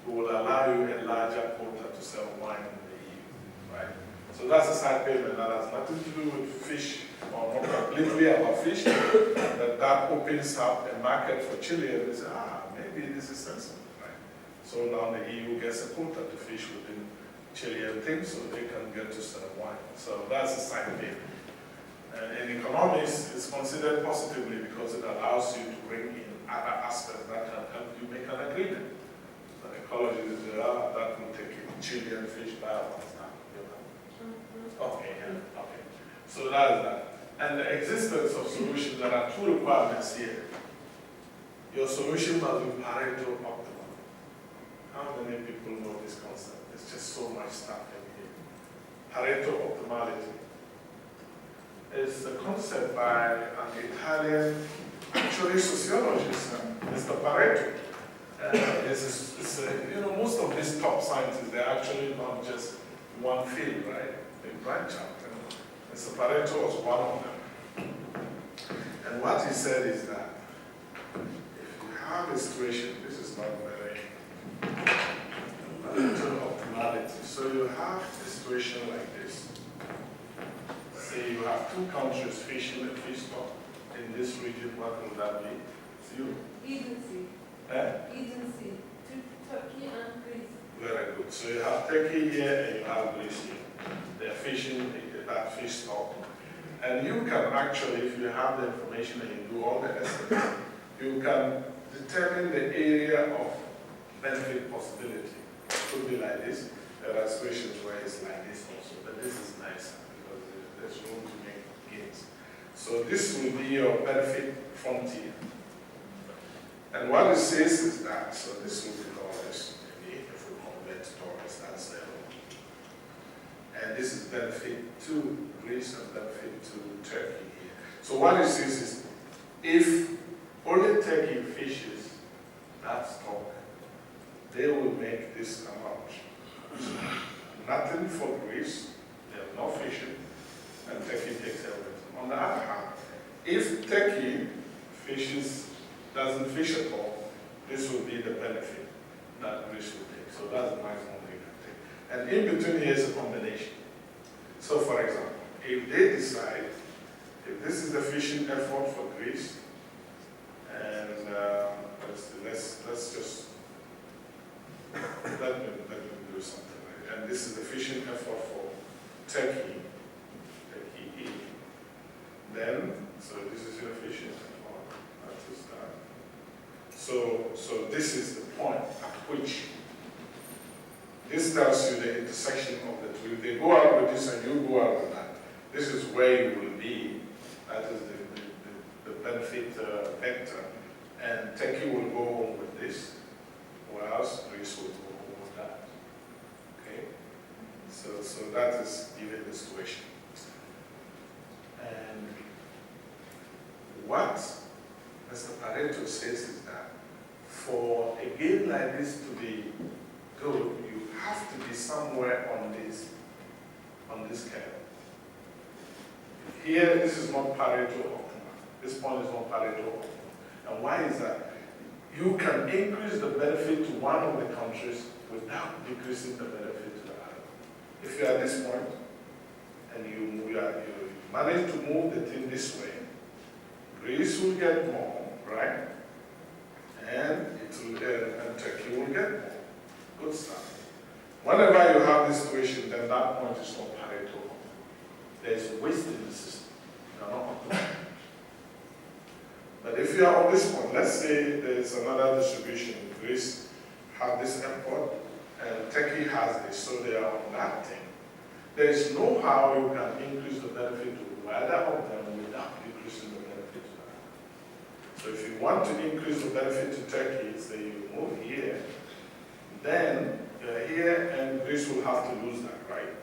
we will allow you a larger quota to sell wine in the EU, right? So that's a side payment that has nothing to do with fish or not completely about fish, but that opens up a market for Chile and they say, maybe this is sensible, right? So now the EU gets a quota to fish within Chilean things so they can get to sell wine. So that's a side payment. And in economics, it's considered positively because it allows you to bring in other aspects that can help you make an agreement. So ecology is that will take in Chilean fish biomass now. Okay, yeah, okay. So that is that. And the existence of solutions, there are two requirements here. Your solution must be Pareto optimal. How many people know this concept? There's just so much stuff in here. Pareto optimality. It's a concept by an Italian, actually sociologist, Mr. Pareto. Most of these top scientists, they're actually not just one field, right? They branch out. Mr. Pareto was one of them. And what he said is that if you have a situation, this is not very optimality. So you have a situation like this. Say you have two countries fishing a fish stock in this region, what would that be? It's you. Eden Sea. Eden Sea. Turkey and Greece. Very good. So you have Turkey here and you have Greece here. They're fishing that fish stock. And you can actually, if you have the information and you do all the estimates, you can determine the area of benefit possibility. It could be like this. There are situations where it's like this also, but this is nicer because there's room to make gains. So this will be your benefit frontier. And what it says is that, so this will be dollars, maybe if we convert to dollars, that's 0. And this is benefit to Greece and benefit to Turkey here. So what it says is, if only Turkey fishes that stock, they will make this amount. Nothing for Greece, they have no fishing, and Turkey takes everything. On the other hand, if Turkey doesn't fish at all, this will be the benefit that Greece will take. So that's the maximum they can take. And in between here is a combination. So for example, if they decide, if this is the fishing effort for Greece, and let's just, let me do something like that. And this is the fishing effort for Turkey, E. Then, so this is your fishing effort. That is that. So this is the point at which this tells you the intersection of the two. If they go out with this and you go out with that, this is where you will be. That is the benefit vector. And Turkey will go home with this, whereas Greece will go home with that. Okay? So that is given the situation. And what Mr. Pareto says is that for a game like this to be good, you have to be somewhere on this curve. Here, this is not Pareto optimal. This point is not Pareto optimal. And why is that? You can increase the benefit to one of the countries without decreasing the benefit to the other. If you are at this point and you manage to move the thing this way, Greece will get more, right? And Turkey will get more. Good stuff. Whenever you have this situation, then that point is not Pareto. There's waste in the system. You are not optimal. But if you are on this point, let's say there's another distribution. Greece has this import, and Turkey has this, so they are on that thing. There is no how you can increase the benefit to either of them without decreasing the benefit to that. So if you want to increase the benefit to Turkey, say you move here, then here and Greece will have to lose that, right?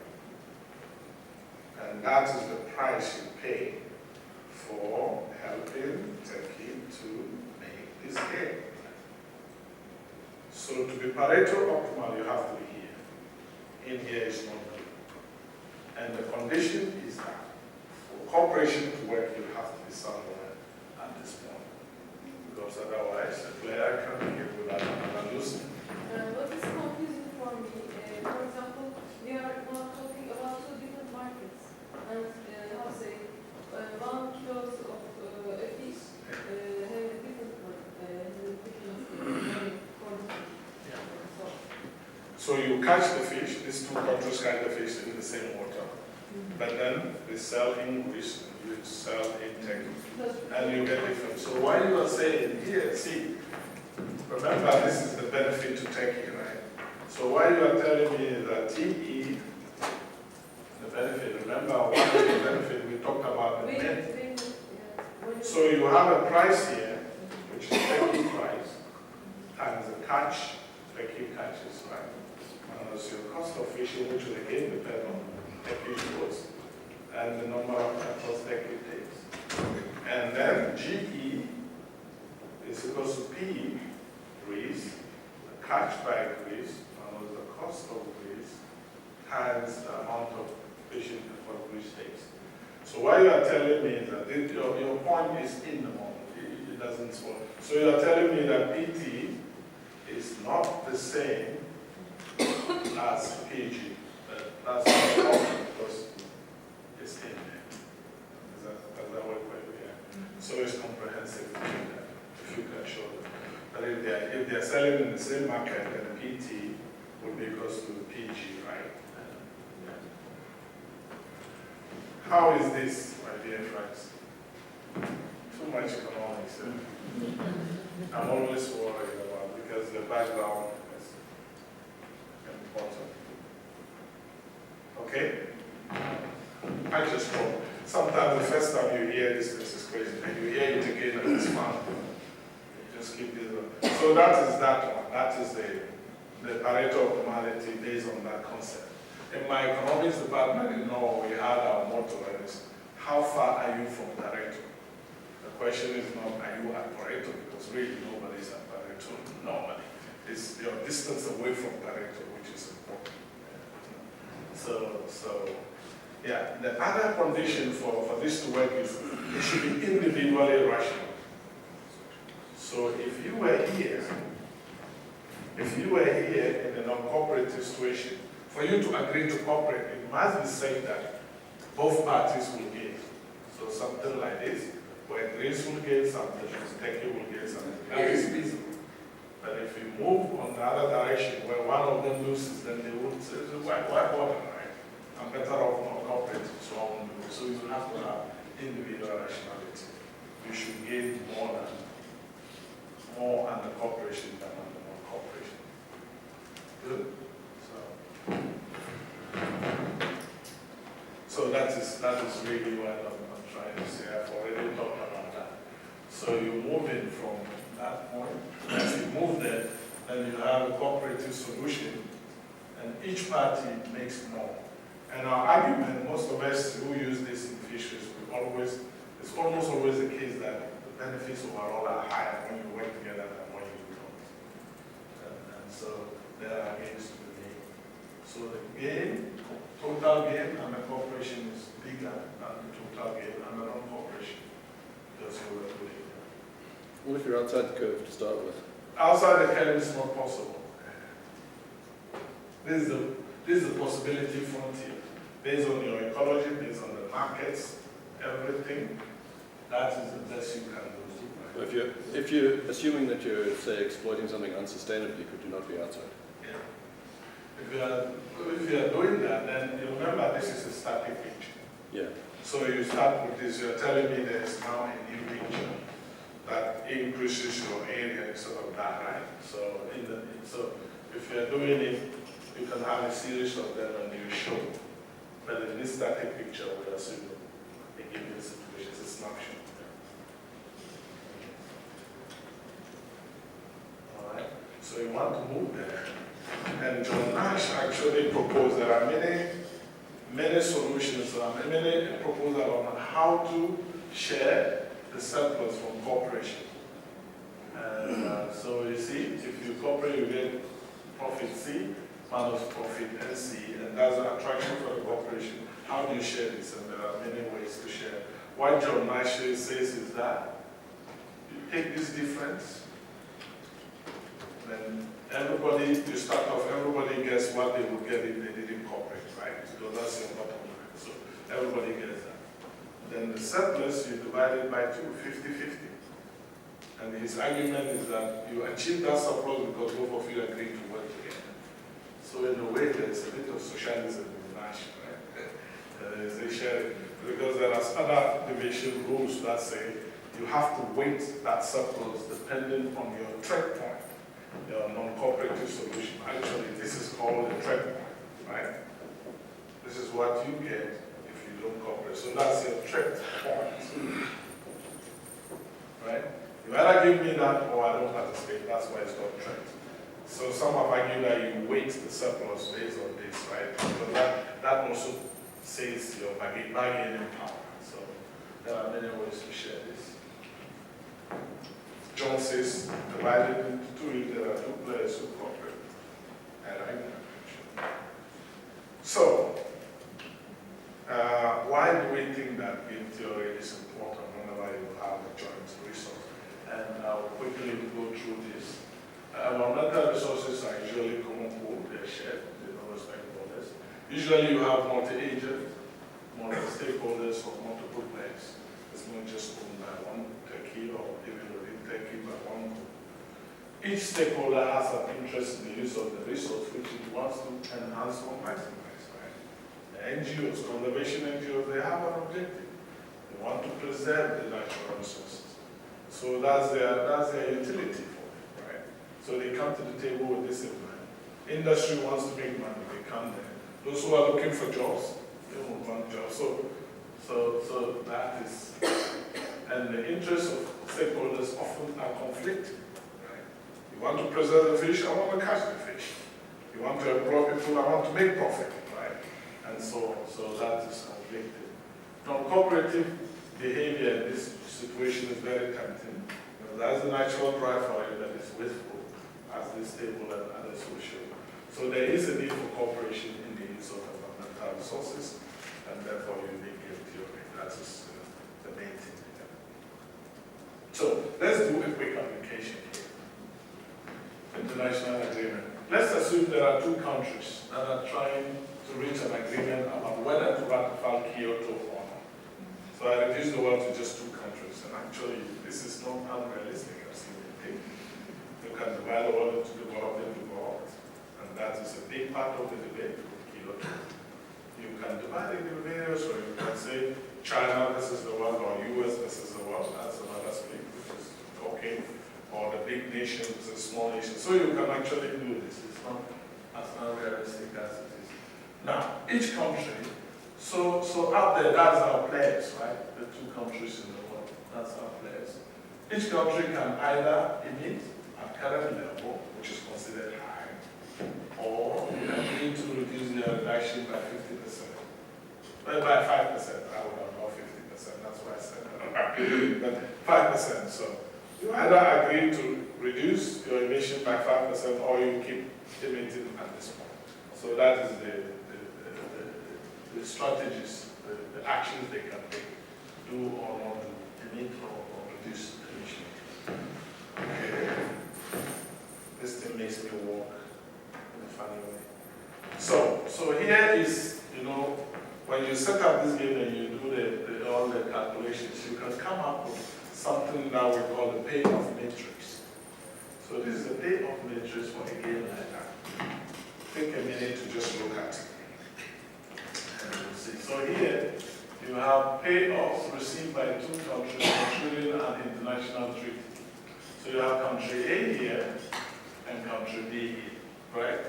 And that is the price you pay for helping Turkey to make this game. So to be Pareto optimal, you have to be here. In here is not good. And the condition is that for cooperation to work, you have to be somewhere at this point. Because otherwise, the player can be without another losing. What is So you catch the fish, these two countries catch the fish in the same water. But then they sell in Greece, and you sell in Turkey, and you get different. So why you are saying here, see, remember this is the benefit to Turkey, right? So why you are telling me that TE, the benefit, remember one of the benefit we talked about the net. So you have a price here, which is Turkey price, times the catch, Turkey catches, right? Minus your cost of fishing, which will again depend on Turkish boats, and the number of tackles Turkey takes. And then GE is equal to P, Greece, the catch by Greece, minus the cost of Greece, times the amount of fishing that Greece takes. So what you are telling me is that your point is in the moment, it doesn't swallow. So you are telling me that PT is not the same as PG. That's not the problem because it's in there. Does that work for you? Yeah. So it's comprehensive if you can show them. But if they're selling in the same market, then PT would be equals to PG, right? How is this, my dear friends? Too much economics. I'm always worried about because the background is important. Okay? I just hope. Sometimes the first time you hear this is crazy, and you hear it again and it's fun. You just keep this one. So that is that one. That is the Pareto optimality based on that concept. In my economics department in Norway, we had our motto, and it's, how far are you from Pareto? The question is not, are you at Pareto? Because really nobody's at Pareto normally. It's your distance away from Pareto, which is important. So yeah, the other condition for this to work is it should be individually rational. So if you were here in a non-cooperative situation, for you to agree to cooperate, it must be said that both parties will gain. So something like this, where Greece will gain something, Turkey will gain something. That is feasible. But if you move on the other direction, where one of them loses, then they will say, why bother, right? I'm better off not cooperating, so I won't do it. So you have to have individual rationality. You should gain more under cooperation than under non-cooperation. Good. So that is really what I'm trying to say. I've already talked about that. So you move in from that point. As you move there, then you have a cooperative solution, and each party makes more. And our argument, most of us who use this in fisheries, it's almost always the case that the benefits overall are higher when you work together than when you don't. And so there are gains to be made. So the gain, total gain, and the cooperation is bigger than the total gain and the non-cooperation. That's what we're doing. What if you're outside the curve to start with? Outside the curve is not possible. This is the possibility frontier. Based on your ecology, based on the markets, everything, that is the best you can do. So if you're assuming that you're, say, exploiting something unsustainably, could you not be outside? Yeah. If you are doing that, then you remember this is a static picture. Yeah. So you start with this, you're telling me there is now a new picture that increases your area instead of that, right? So if you're doing it, you can have a series of them and you show. But in this static picture, we assume a given situation is a snapshot. All right. So you want to move there. And John Nash actually proposed there are many solutions, many proposals on how to share the surplus from cooperation. And so you see, if you cooperate, you get profit C minus profit NC, and that's an attraction for the corporation. How do you share this? And there are many ways to share. What John Nash says is that you take this difference, then you start off, everybody gets what they would get if they didn't cooperate, right? Because that's your bottom line. So everybody gets that. Then the surplus, you divide it by 2, 50-50. And his argument is that you achieve that surplus because both of you agree to work together. So in a way, there's a bit of socialism in NASH, right? They share, because there are other division rules that say you have to weight that surplus depending on your trade point, your non-cooperative solution. Actually, this is called a trade point, right? This is what you get if you don't cooperate. So that's your trade point, right? You either give me that or I don't participate. That's why it's called trade. So some have argued that you weight the surplus based on this, right? Because that also says your bargaining power. So there are many ways to share this. John says, divided into two, there are two players who cooperate. I like that. So, why do we think that game theory is important whenever you have a joint resource? And I'll quickly go through this. Environmental resources are usually common pool, they're shared, they don't respect borders. Usually you have multi-agent, multi-stakeholders, or multiple players. It's not just owned by one Turkey or even within Turkey by one group. Each stakeholder has an interest in the use of the resource which it wants to enhance or maximize, right? The NGOs, conservation NGOs, they have an objective. They want to preserve the natural resources. So that's their utility for it, right? So they come to the table with this in mind. Industry wants to make money, they come there. Those who are looking for jobs, they won't want jobs. So that is, and the interests of stakeholders often are conflicting, right? You want to preserve the fish, I want to catch the fish. You want to employ people, I want to make profit, right? And so that is conflicting. Non-cooperative behavior in this situation is very tempting. That's the natural drive for it that is wasteful, as this table and others will show. So there is a need for cooperation in the use of environmental resources, and therefore you need game theory. That is the main thing here. So let's do a quick application here. International agreement. Let's assume there are two countries that are trying to reach an agreement about whether to ratify Kyoto or not. So I reduced the world to just two countries, and actually this is not unrealistic as you would think. You can divide the world into developed and developed, and that is a big part of the debate with Kyoto. You can divide it in various ways. You can say China versus the world, or US versus the world. That's another split, which is okay. Or the big nation versus small nation. So you can actually do this. It's not as unrealistic as it is. Now, each country, so out there, that's our players, right? The two countries in the world, that's our players. Each country can either emit at current level, which is considered high, or agree to reduce their reduction by 50%. Well, by 5%, I would have not 50%, that's why I said that. But 5%, so you either agree to reduce your emission by 5% or you keep emitting at this point. So that is the strategies, the actions they can take, do or not do, emit or reduce emission. Okay. This thing makes me walk in a funny way. So here is, when you set up this game and you do all the calculations, you can come up with something that we call the payoff matrix. So this is the payoff matrix for a game like that. Take a minute to just look at it. And you'll see. So here, you have payoffs received by two countries controlling an international treaty. So you have country A here and country B here, right?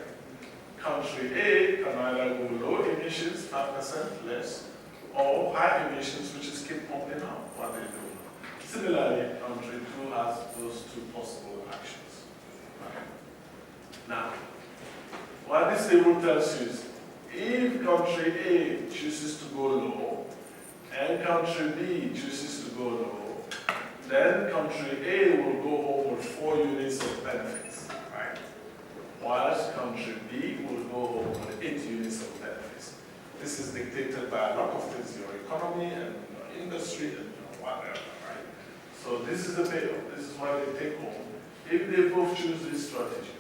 Country A can either go low emissions, 5% less, or high emissions, which is keep pumping out what they do. Similarly, country 2 has those two possible actions. Right? Now, what this table tells you is, if country A chooses to go low, and country B chooses to go low, then country A will go home with 4 units of benefits, right? Whilst country B will go home with 8 units of benefits. This is dictated by a lot of things, your economy and your industry and whatever, right? So this is the payoff. This is why they take home if they both choose this strategy.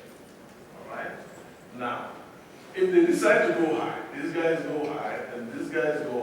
All right? Now, if they decide to go high, these guys go high and these guys go